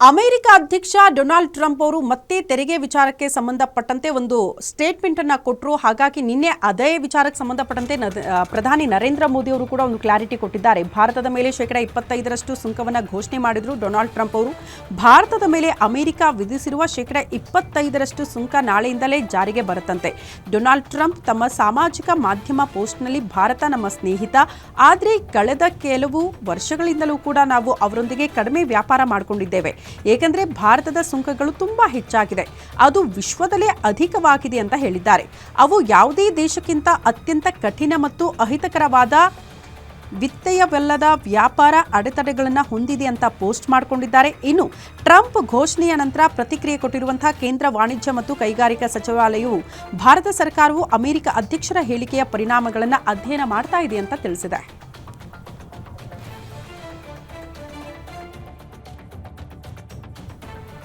America ಅಧ್ಯಕ್ಷ Donald Trump ಅವರು ಮತ್ತೆ ತೆರಿಗೆ ವಿಚಾರಕ್ಕೆ ಸಂಬಂಧಪಟ್ಟಂತೆ ಒಂದು ಸ್ಟೇಟ್ಮೆಂಟ್ ಅನ್ನು ಕೊಟ್ಟರು. ಹಾಗಾಗಿ ನಿನ್ನೆ ಅದೇ ವಿಚಾರಕ್ಕೆ ಸಂಬಂಧಪಟ್ಟಂತೆ ಪ್ರಧಾನಿ ನರೇಂದ್ರ ಮೋದಿ ಅವರು ಕೂಡ ಒಂದು ಕ್ಲಾರಿಟಿ ಕೊಟ್ಟಿದ್ದಾರೆ. ಭಾರತದ ಮೇಲೆ ಶೇಕಡ 25% ಸುಂಕವನ್ನು ಘೋಷಣೆ ಮಾಡಿದ್ರು ಡೊನಾಲ್ಡ್ ಟ್ರಂಪ್ ಅವರು. ಭಾರತದ ಮೇಲೆ ಅಮೆರಿಕ ವಿಧಿಸಿರುವ ಶೇಕಡ 25% ಸುಂಕ ನಾಳೆಯಿಂದಲೇ ಜಾರಿಗೆ ಬರುತ್ತಂತೆ. ಡೊನಾಲ್ಡ್ ಟ್ರಂಪ್ ತಮ್ಮ ಸಾಮಾಜಿಕ ಮಾಧ್ಯಮ ಪೋಸ್ಟ್ನಲ್ಲಿ ಭಾರತ ನಮ್ಮ ಸ್ನೇಹಿತ, ಆದರೆ ಕಳೆದ ಕೆಲವು ವರ್ಷಗಳಿಂದಲೂ ಕೂಡ ನಾವು ಅವರೊಂದಿಗೆ ಕಡಿಮೆ ವ್ಯಾಪಾರ ಮಾಡಿಕೊಂಡಿದ್ದೇವೆ. ಏಕೆಂದರೆ ಭಾರತದ ಸುಂಕಗಳು ತುಂಬಾ ಹೆಚ್ಚಾಗಿದೆ, ಅದು ವಿಶ್ವದಲ್ಲೇ ಅಧಿಕವಾಗಿದೆ ಅಂತ ಹೇಳಿದ್ದಾರೆ. ಅವು ಯಾವುದೇ ದೇಶಕ್ಕಿಂತ ಅತ್ಯಂತ ಕಠಿಣ ಮತ್ತು ಅಹಿತಕರವಾದ ವಿತ್ತಯವಲ್ಲದ ವ್ಯಾಪಾರ ಅಡೆತಡೆಗಳನ್ನು ಹೊಂದಿದೆ ಅಂತ ಪೋಸ್ಟ್ ಮಾಡಿಕೊಂಡಿದ್ದಾರೆ. ಇನ್ನು ಟ್ರಂಪ್ ಘೋಷಣೆಯ ನಂತರ ಪ್ರತಿಕ್ರಿಯೆ ಕೊಟ್ಟಿರುವಂತಹ ಕೇಂದ್ರ ವಾಣಿಜ್ಯ ಮತ್ತು ಕೈಗಾರಿಕಾ ಸಚಿವಾಲಯವು ಭಾರತ ಸರ್ಕಾರವು ಅಮೆರಿಕ ಅಧ್ಯಕ್ಷರ ಹೇಳಿಕೆಯ ಪರಿಣಾಮಗಳನ್ನು ಅಧ್ಯಯನ ಮಾಡ್ತಾ ಇದೆ ಅಂತ ತಿಳಿಸಿದೆ.